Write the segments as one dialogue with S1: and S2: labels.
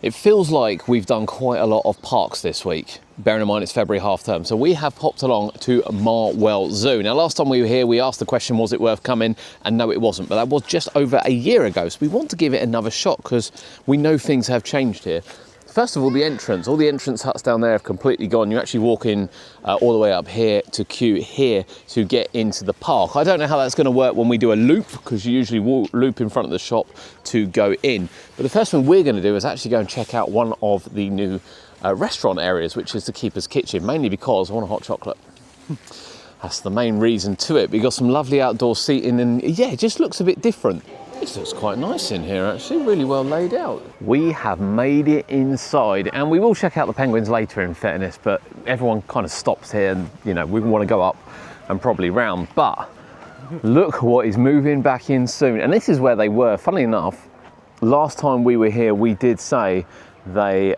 S1: It feels like we've done quite a lot of parks this week, bearing in mind it's February half term. So we have popped along to Marwell Zoo. Now, last time we were here, we asked the question, was it worth coming? And no, it wasn't, but that was just over a year ago. So we want to give it another shot because we know things have changed here. First of all, the entrance. All the entrance huts down there have completely gone. You're actually walking all the way up here to queue here to get into the park. I don't know how that's going to work when we do a loop, because you usually loop in front of the shop to go in. But the first thing we're going to do is actually go and check out one of the new restaurant areas, which is the Keeper's Kitchen, mainly because I want a hot chocolate. That's the main reason to it. We've got some lovely outdoor seating, and yeah, it just looks a bit different. This looks quite nice in here, actually, really well laid out. We have made it inside, and we will check out the penguins later, in fairness, but everyone kind of stops here and, you know, we want to go up and probably round. But look what is moving back in soon. And this is where they were. Funnily enough, last time we were here, we did say they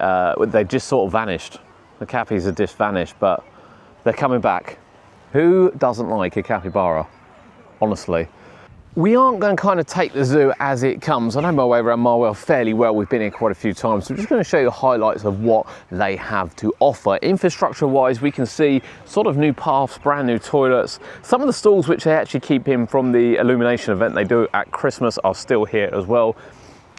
S1: just sort of vanished. The cappies had just vanished, but they're coming back. Who doesn't like a capybara, honestly? We aren't going to kind of take the zoo as it comes. I know my way around Marwell fairly well. We've been here quite a few times. So we're just going to show you highlights of what they have to offer. Infrastructure-wise, we can see sort of new paths, brand new toilets. Some of the stalls which they actually keep in from the illumination event they do at Christmas are still here as well.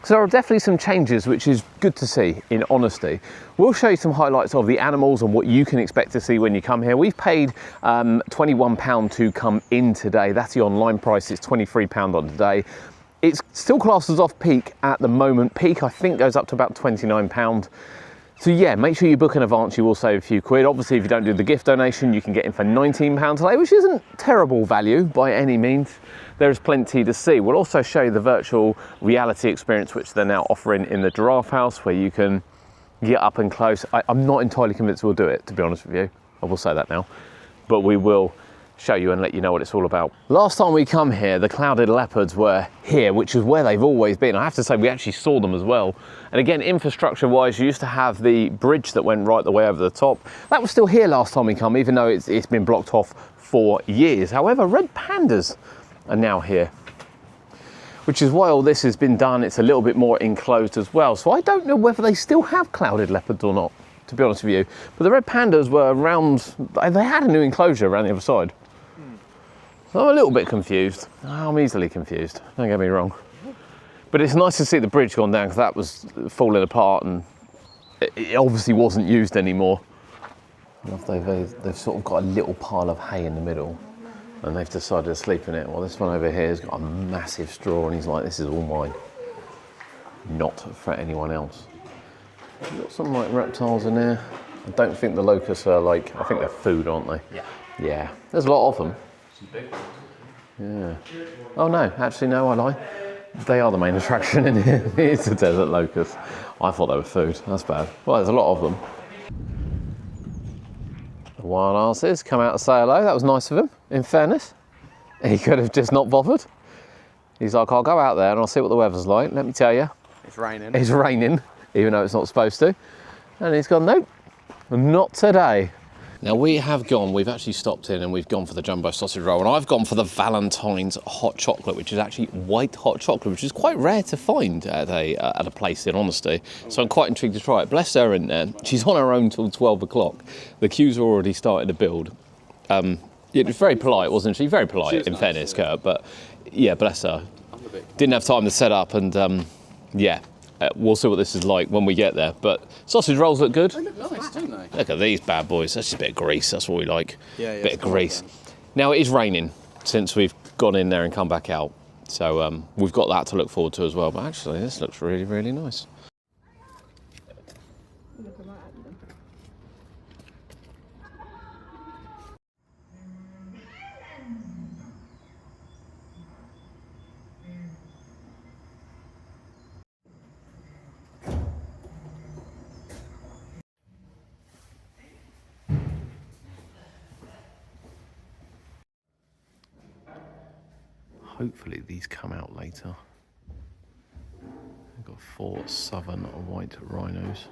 S1: So there are definitely some changes, which is good to see, in honesty. We'll show you some highlights of the animals and what you can expect to see when you come here. We've paid £21 to come in today. That's the online price. It's £23 on today. It's still classed as off-peak at the moment. Peak, I think, goes up to about £29. So yeah, make sure you book in advance. You will save a few quid. Obviously, if you don't do the gift donation, you can get in for £19 today, which isn't terrible value by any means. There is plenty to see. We'll also show you the virtual reality experience, which they're now offering in the Giraffe house, where you can get up and close. I'm not entirely convinced we'll do it, to be honest with you. I will say that now, but we will show you and let you know what it's all about. Last time we come here, the clouded leopards were here, which is where they've always been. I have to say, we actually saw them as well. And again, infrastructure-wise, you used to have the bridge that went right the way over the top. That was still here last time we come, even though it's been blocked off for years. However, red pandas are now here, which is why all this has been done. It's a little bit more enclosed as well. So I don't know whether they still have clouded leopards or not, to be honest with you. But the red pandas were around, they had a new enclosure around the other side. So I'm a little bit confused. I'm easily confused, don't get me wrong. But it's nice to see the bridge gone down, because that was falling apart and it obviously wasn't used anymore. They've sort of got a little pile of hay in the middle, and they've decided to sleep in it. Well, this one over here has got a massive straw, and he's like, this is all mine, not for anyone else. We've got some like reptiles in there. I don't think the locusts are like, I think they're food, aren't they? Yeah. Yeah, there's a lot of them. Some big ones. Yeah. Oh no, actually no, I lie. They are the main attraction in here. It's the desert locust. I thought they were food, that's bad. Well, there's a lot of them. The wild asses come out to say hello. That was nice of him, in fairness. He could have just not bothered. He's like, I'll go out there and I'll see what the weather's like. Let me tell you.
S2: It's raining.
S1: It's raining, even though it's not supposed to. And he's gone, nope, not today. Now we've actually stopped in and we've gone for the jumbo sausage roll, and I've gone for the Valentine's hot chocolate, which is actually white hot chocolate, which is quite rare to find at a place, in honesty. So I'm quite intrigued to try it. Bless her in there. She's on her own till 12 o'clock. The queues are already starting to build. It was very polite, wasn't she? Very polite, in fairness, Kurt, but yeah, bless her. Didn't have time to set up, and yeah. We'll see what this is like when we get there. But sausage rolls look good.
S2: They look nice, don't they?
S1: Look at these bad boys. That's just a bit of grease. That's what we like.
S2: Yeah,
S1: bit of grease. Now it is raining since we've gone in there and come back out. So we've got that to look forward to as well. But actually, this looks really, really nice. Hopefully these come out later. We've got 4 southern white rhinos.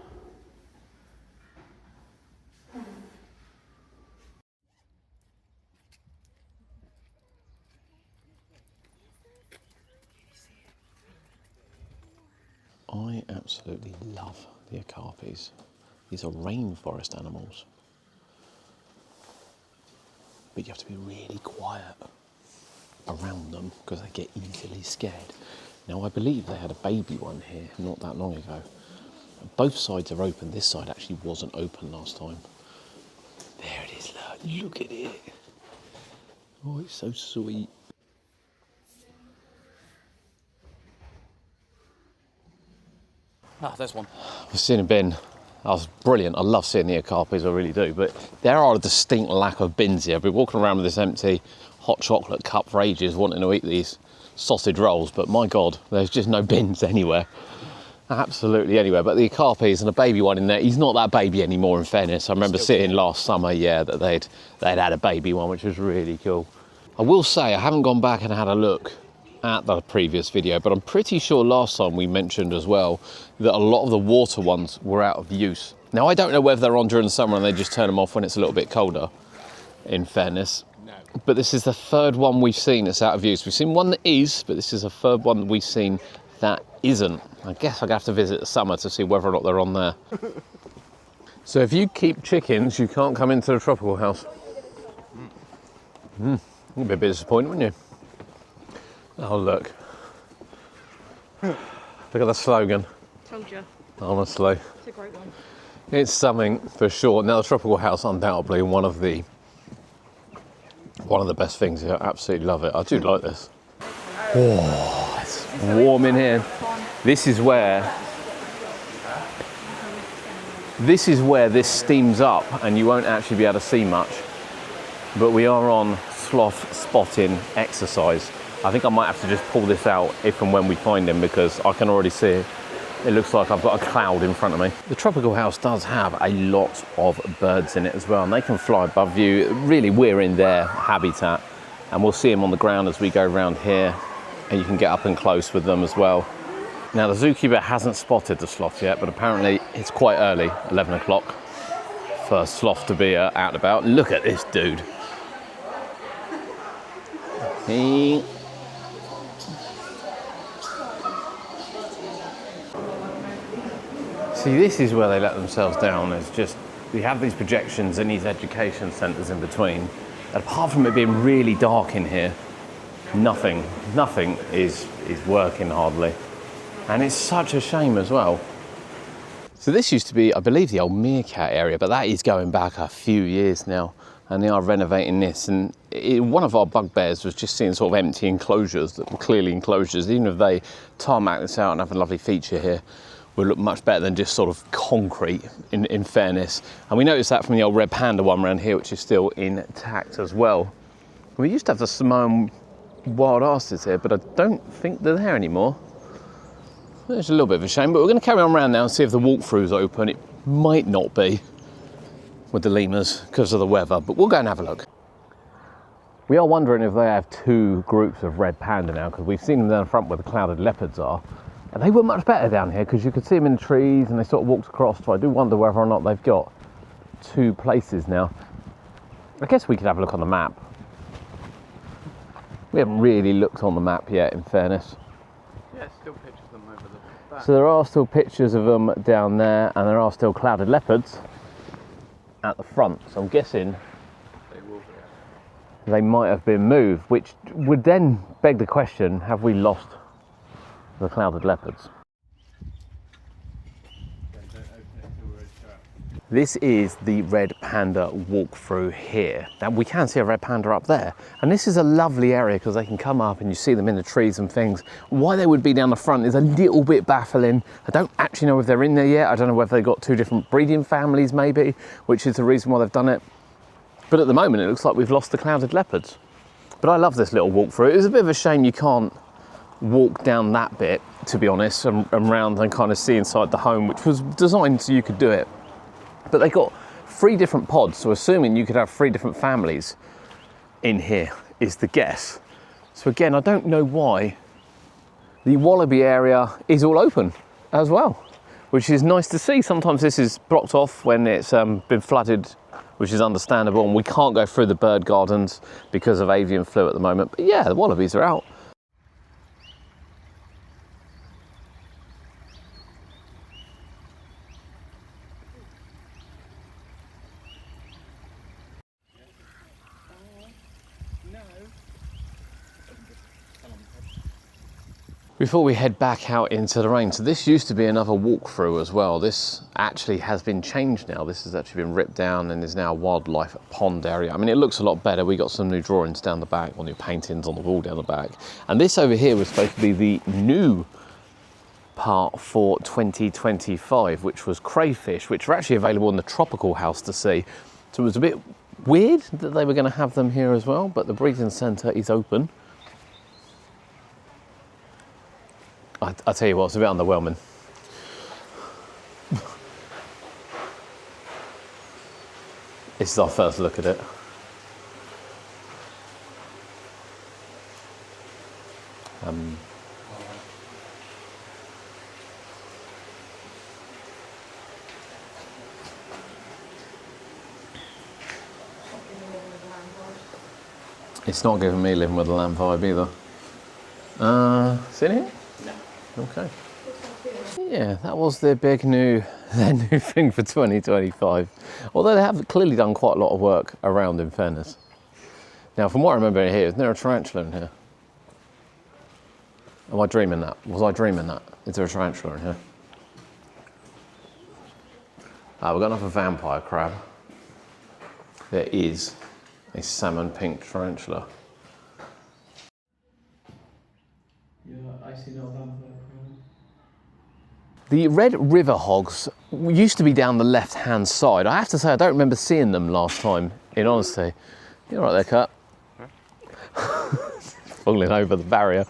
S1: I absolutely love the okapis. These are rainforest animals. But you have to be really quiet around them because they get easily scared. Now I believe they had a baby one here not that long ago. Both sides are open. This side actually wasn't open last time. There it is, look at it. Oh, it's so sweet.
S2: Ah, there's one.
S1: I've seen a bin. That was brilliant. I love seeing the okapis, I really do. But there are a distinct lack of bins here. I've been walking around with this empty hot chocolate cup for ages, wanting to eat these sausage rolls. But my God, there's just no bins anywhere. Absolutely anywhere. But the okapis and a baby one in there. He's not that baby anymore, in fairness. I remember seeing last summer, yeah, that they'd had a baby one, which was really cool. I will say I haven't gone back and had a look at the previous video, but I'm pretty sure last time we mentioned as well that a lot of the water ones were out of use. Now I don't know whether they're on during the summer and they just turn them off when it's a little bit colder, in fairness. No. But this is the third one we've seen that's out of use. We've seen one that is, but this is the third one that we've seen that isn't. I guess I'd have to visit the summer to see whether or not they're on there. So if you keep chickens, you can't come into the tropical house. You'd be a bit disappointed, wouldn't you? Oh, look. Look at the slogan.
S3: Told you.
S1: Honestly.
S3: It's a great one.
S1: It's something for sure. Now, the tropical house, undoubtedly, one of the best things here. I absolutely love it. I do like this. Oh, it's warm in here. This is where this steams up and you won't actually be able to see much. But we are on sloth spotting exercise. I think I might have to just pull this out if and when we find him because I can already see it. It looks like I've got a cloud in front of me. The tropical house does have a lot of birds in it as well, and they can fly above you. Really, we're in their habitat, and we'll see them on the ground as we go around here, and you can get up and close with them as well. Now, the zookeeper hasn't spotted the sloth yet, but apparently it's quite early, 11 o'clock, for a sloth to be out and about. Look at this dude. See, this is where they let themselves down. It's just, we have these projections and these education centres in between. And apart from it being really dark in here, nothing is working hardly. And it's such a shame as well. So this used to be, I believe, the old meerkat area, but that is going back a few years now. And they are renovating this. And one of our bugbears was just seeing sort of empty enclosures that were clearly enclosures. Even if they tarmac this out and have a lovely feature here, would look much better than just sort of concrete, in fairness. And we noticed that from the old red panda one around here, which is still intact as well. We used to have the Samoan wild asses here, but I don't think they're there anymore. It's a little bit of a shame, but we're going to carry on around now and see if the walkthrough's open. It might not be with the lemurs because of the weather, but we'll go and have a look. We are wondering if they have two groups of red panda now, because we've seen them down front where the clouded leopards are. And they were much better down here because you could see them in the trees and they sort of walked across. So I do wonder whether or not they've got two places now. I guess we could have a look on the map. We haven't really looked on the map yet, in fairness.
S2: Yeah, still pictures of them over the back.
S1: So there are still pictures of them down there, and there are still clouded leopards at the front. So I'm guessing
S2: They will be.
S1: they might have been moved, which would then beg the question, have we lost the clouded leopards? This is the red panda walkthrough here. Now we can see a red panda up there, and this is a lovely area because they can come up and you see them in the trees and things. Why they would be down the front is a little bit baffling. I don't actually know if they're in there yet. I don't know whether they've got two different breeding families maybe, which is the reason why they've done it. But at the moment it looks like we've lost the clouded leopards. But I love this little walkthrough. It was a bit of a shame you can't walk down that bit, to be honest, and round and kind of see inside the home, which was designed so you could do it. But they got 3 different pods, so assuming you could have 3 different families in here is the guess. So again, I don't know why the wallaby area is all open as well, which is nice to see. Sometimes this is blocked off when it's been flooded, which is understandable, and we can't go through the bird gardens because of avian flu at the moment. But yeah, the wallabies are out. before we head back out into the rain. So this used to be another walkthrough as well. This actually has been changed now. This has actually been ripped down and is now a wildlife pond area. I mean, it looks a lot better. We got some new drawings down the back, or new paintings on the wall down the back. And this over here was supposed to be the new part for 2025, which was crayfish, which are actually available in the tropical house to see. So it was a bit weird that they were going to have them here as well, but the breeding centre is open. I tell you what, it's a bit underwhelming. This is our first look at it. It's not giving me living with a lamb vibe either. Is it in here? No. Okay. Yeah, that was their big their new thing for 2025. Although they have clearly done quite a lot of work around, in fairness. Now, from what I remember in here, isn't there a tarantula in here? Am I dreaming that? Was I dreaming that? Is there a tarantula in here? We've got another vampire crab. There is a salmon pink tarantula. Yeah, I see no vampire crab. The Red River Hogs used to be down the left-hand side. I have to say, I don't remember seeing them last time, in honesty. You're right there, Kurt. Falling over the barrier.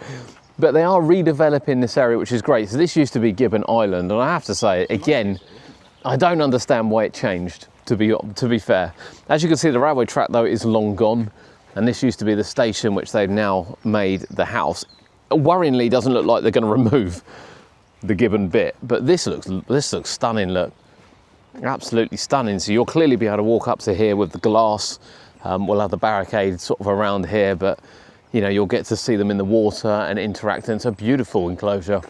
S1: But they are redeveloping this area, which is great. So this used to be Gibbon Island, and I have to say, again, I don't understand why it changed, to be fair. As you can see, the railway track, though, is long gone, and this used to be the station, which they've now made the house. Worryingly, doesn't look like they're going to remove the Gibbon bit, but this looks stunning. Look, absolutely stunning. So you'll clearly be able to walk up to here with the glass. We'll have the barricade sort of around here, but you know, you'll get to see them in the water and interact. And it's a beautiful enclosure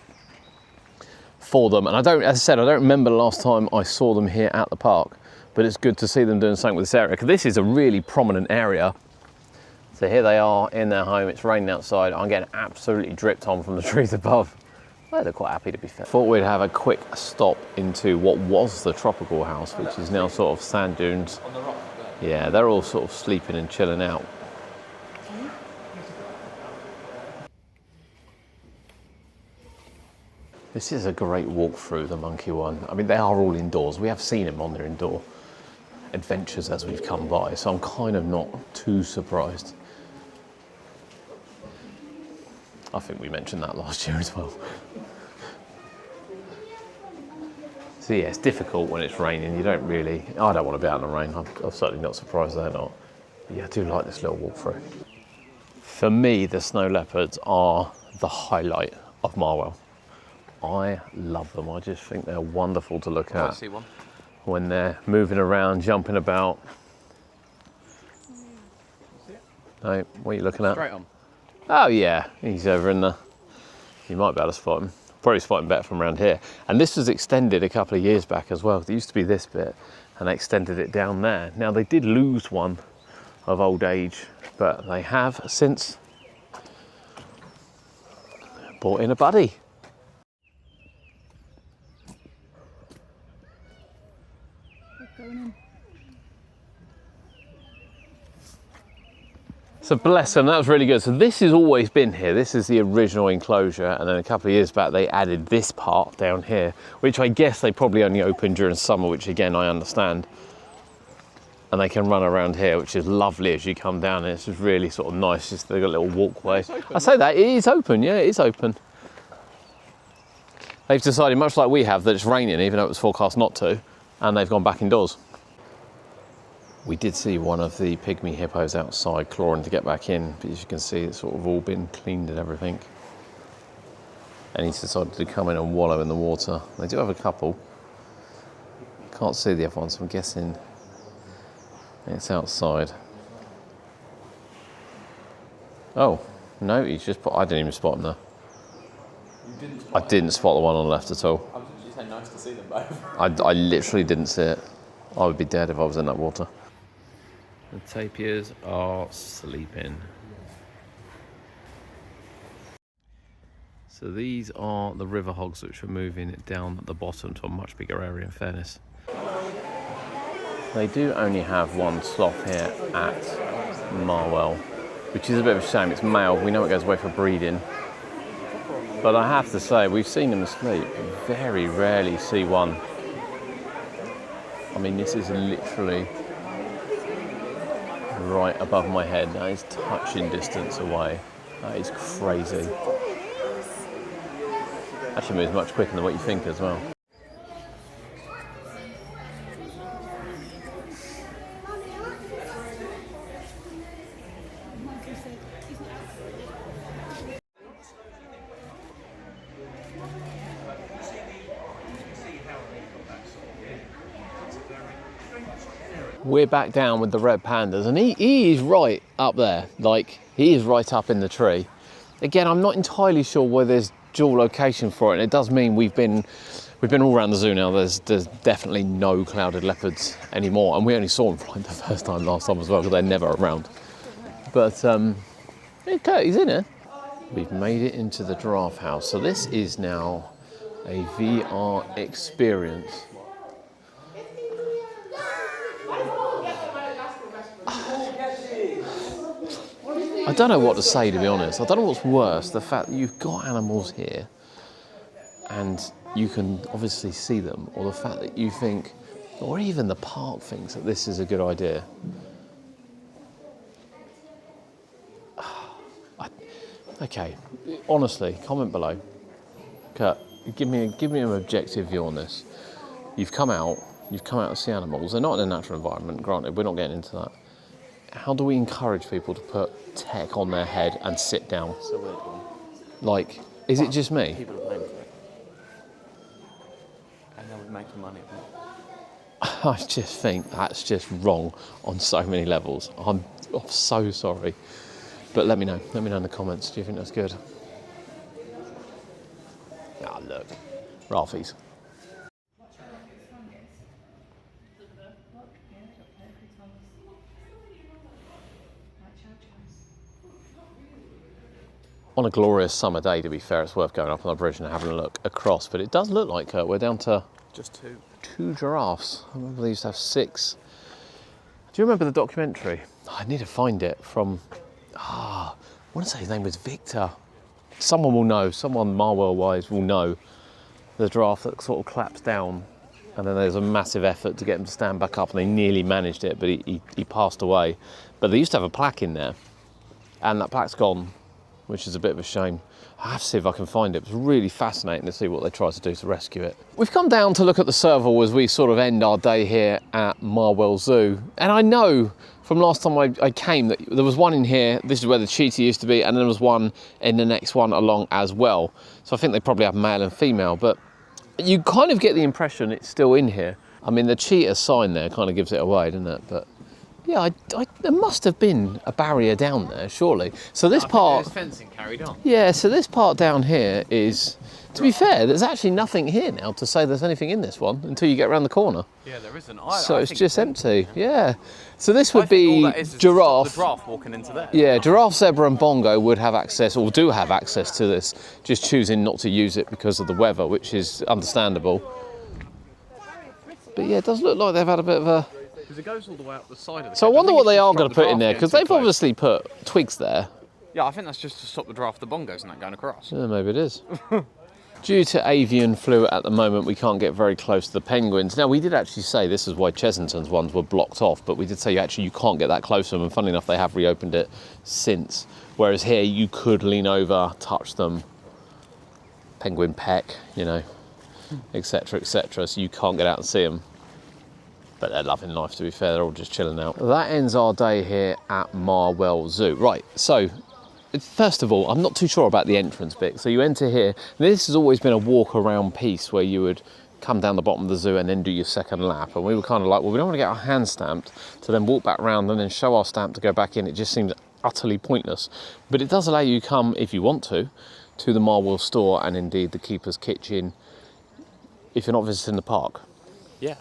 S1: for them. And as I said, I don't remember the last time I saw them here at the park, but it's good to see them doing something with this area, because this is a really prominent area. So here they are in their home. It's raining outside. I'm getting absolutely dripped on from the trees above. Well, they're quite happy, to be fair. Thought we'd have a quick stop into what was the tropical house, which is now sort of sand dunes. On the rock there. Yeah, they're all sort of sleeping and chilling out. This is a great walk through, the monkey one. I mean, they are all indoors. We have seen them on their indoor adventures as we've come by, so I'm kind of not too surprised. I think we mentioned that last year as well. So yeah, it's difficult when it's raining. You don't really, I don't want to be out in the rain. I'm certainly not surprised they're not. But yeah, I do like this little walkthrough. For me, the snow leopards are the highlight of Marwell. I love them. I just think they're wonderful to look at. I see one. When they're moving around, jumping about. No, what are you looking at?
S2: Straight on.
S1: Oh yeah, he's over in the, you might be able to spot him. Probably spot him better from around here. And this was extended a couple of years back as well. There used to be this bit, and they extended it down there. Now they did lose one of old age, but they have since brought in a buddy. So bless them, that was really good. So this has always been here. This is the original enclosure, and then a couple of years back they added this part down here, which I guess they probably only open during summer, which again I understand. And they can run around here, which is lovely as you come down. It's just really sort of nice. Just they've got a little walkway. I say that, it is open, yeah, it is open. They've decided, much like we have, that it's raining, even though it was forecast not to, and they've gone back indoors. We did see one of the pygmy hippos outside clawing to get back in, but as you can see, it's sort of all been cleaned and everything. And he's decided to come in and wallow in the water. They do have a couple. Can't see the other one, so I'm guessing it's outside. Oh, no, he's just put, I didn't even spot him there.
S2: You didn't spot
S1: I didn't spot the one on the left at all.
S2: I was just saying nice to see them both.
S1: I literally didn't see it. I would be dead if I was in that water. The tapirs are sleeping. So these are the river hogs which are moving down at the bottom to a much bigger area, in fairness. They do only have one sloth here at Marwell, which is a bit of a shame. It's male. We know it goes away for breeding. But I have to say, we've seen them asleep. Very rarely see one. I mean, this is literally right above my head. That is touching distance away. That is crazy. Actually moves much quicker than what you think as well. We're back down with the red pandas, and he is right up there. Like, he is right up in the tree. Again, I'm not entirely sure where there's dual location for it, and it does mean we've been all around the zoo now. There's definitely no clouded leopards anymore, and we only saw them for like the first time last time as well, because they're never around. But hey, Kurt, he's in here. We've made it into the giraffe house, so this is now a VR experience. I don't know what to say, to be honest. I don't know what's worse, the fact that you've got animals here and you can obviously see them, or the fact that you think, or even the park thinks that this is a good idea. Okay, honestly, comment below. Kurt, give me an objective view on this. You've come out to see animals. They're not in a natural environment, granted, we're not getting into that. How do we encourage people to put tech on their head and sit down?
S2: It's a weird one.
S1: Like, is it just me?
S2: People are paying for it. And they'll be making money on it.
S1: I just think that's just wrong on so many levels. I'm so sorry. But let me know in the comments. Do you think that's good? Ah, look. Ralphie's. On a glorious summer day, to be fair, it's worth going up on the bridge and having a look across. But it does look like, Kurt, we're down to
S2: just
S1: two giraffes. I remember they used to have 6. Do you remember the documentary? I need to find it from, I want to say his name was Victor. Someone will know, someone Marwell-wise will know. The giraffe that sort of claps down, and then there's a massive effort to get him to stand back up, and they nearly managed it, but he passed away. But they used to have a plaque in there, and that plaque's gone, which is a bit of a shame. I have to see if I can find it. It's really fascinating to see what they try to do to rescue it. We've come down to look at the serval as we sort of end our day here at Marwell Zoo. And I know from last time I came that there was one in here, this is where the cheetah used to be, and then there was one in the next one along as well. So I think they probably have male and female, but you kind of get the impression it's still in here. I mean, the cheetah sign there kind of gives it away, doesn't it? But yeah, there must have been a barrier down there, surely. So this part...
S2: There's fencing carried on.
S1: Yeah, so this part down here is... To be fair, there's actually nothing here now to say there's anything in this one until you get around the corner.
S2: Yeah, there isn't.
S1: So it's just empty, yeah. So this would be
S2: all that is
S1: giraffe.
S2: The giraffe walking into there.
S1: Yeah, giraffe, zebra and bongo would have access, or do have access to this, just choosing not to use it because of the weather, which is understandable. But yeah, it does look like they've had a bit of a...
S2: Because it goes all the way up the side of the
S1: So I wonder what they are going to put in there, because they've obviously put twigs there.
S2: Yeah, I think that's just to stop the giraffe, the bongos and that going across.
S1: Yeah, maybe it is. Due to avian flu at the moment, we can't get very close to the penguins. Now, we did actually say this is why Chessington's ones were blocked off, but we did say actually you can't get that close to them, and funnily enough, they have reopened it since. Whereas here, you could lean over, touch them, penguin peck, you know, etc., etc. So you can't get out and see them. But they're loving life, to be fair. They're all just chilling out. That ends our day here at Marwell Zoo. Right, so first of all, I'm not too sure about the entrance bit. So you enter here. This has always been a walk around piece where you would come down the bottom of the zoo and then do your second lap. And we were kind of like, well, we don't want to get our hands stamped to then walk back around and then show our stamp to go back in. It just seems utterly pointless. But it does allow you to come, if you want to the Marwell store and indeed the Keeper's Kitchen if you're not visiting the park.
S2: Yeah.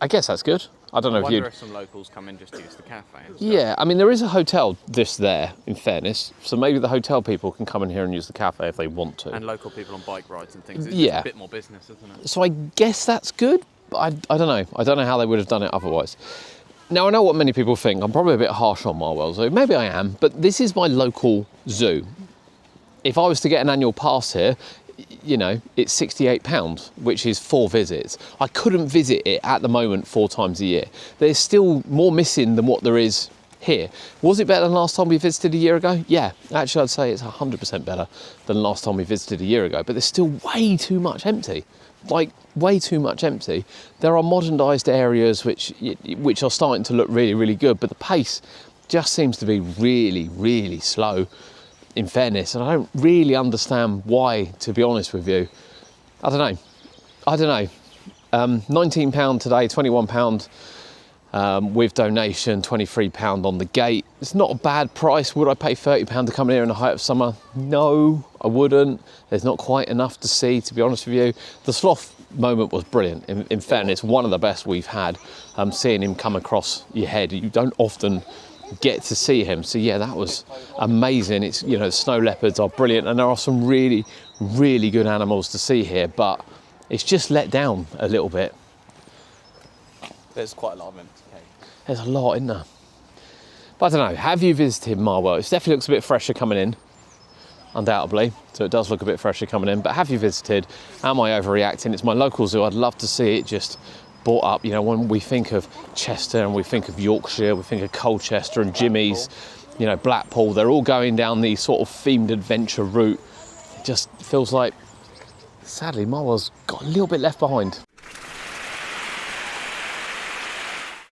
S1: I guess that's good. I don't know
S2: I
S1: if
S2: wonder
S1: you'd...
S2: if some locals come in just to use the cafe and stuff.
S1: Yeah, I mean, there is a hotel just there, in fairness. So maybe the hotel people can come in here and use the cafe if they want to.
S2: And local people on bike rides and things. It's
S1: Yeah.
S2: just a bit more business, isn't it?
S1: So I guess that's good, but I don't know. I don't know how they would have done it otherwise. Now, I know what many people think. I'm probably a bit harsh on Marwell Zoo. Maybe I am, but this is my local zoo. If I was to get an annual pass here, you know, it's £68, which is 4 visits. I couldn't visit it at the moment 4 times a year. There's still more missing than what there is here. Was it better than last time we visited a year ago? Yeah, actually I'd say it's 100% better than last time we visited a year ago, but there's still way too much empty. Like, way too much empty. There are modernised areas which are starting to look really, really good, but the pace just seems to be really, really slow, in fairness, and I don't really understand why, to be honest with you. I don't know. £19 today, £21 with donation, £23 on the gate. It's not a bad price. Would I pay £30 to come in here in the height of summer? No, I wouldn't. There's not quite enough to see, to be honest with you. The sloth moment was brilliant. In fairness, one of the best we've had. Seeing him come across your head, you don't often get to see him. So yeah, that was amazing. It's, you know, snow leopards are brilliant, and there are some really, really good animals to see here, but it's just let down a little bit.
S2: There's quite a lot of empty cage.
S1: There's a lot, isn't there? But I don't know, have you visited Marwell? It definitely looks a bit fresher coming in, undoubtedly. So it does look a bit fresher coming in, but have you visited? Am I overreacting? It's my local zoo. I'd love to see it just brought up. You know, when we think of Chester and we think of Yorkshire, we think of Colchester and Jimmy's, you know, Blackpool, they're all going down the sort of themed adventure route. It just feels like, sadly, Marwell's got a little bit left behind.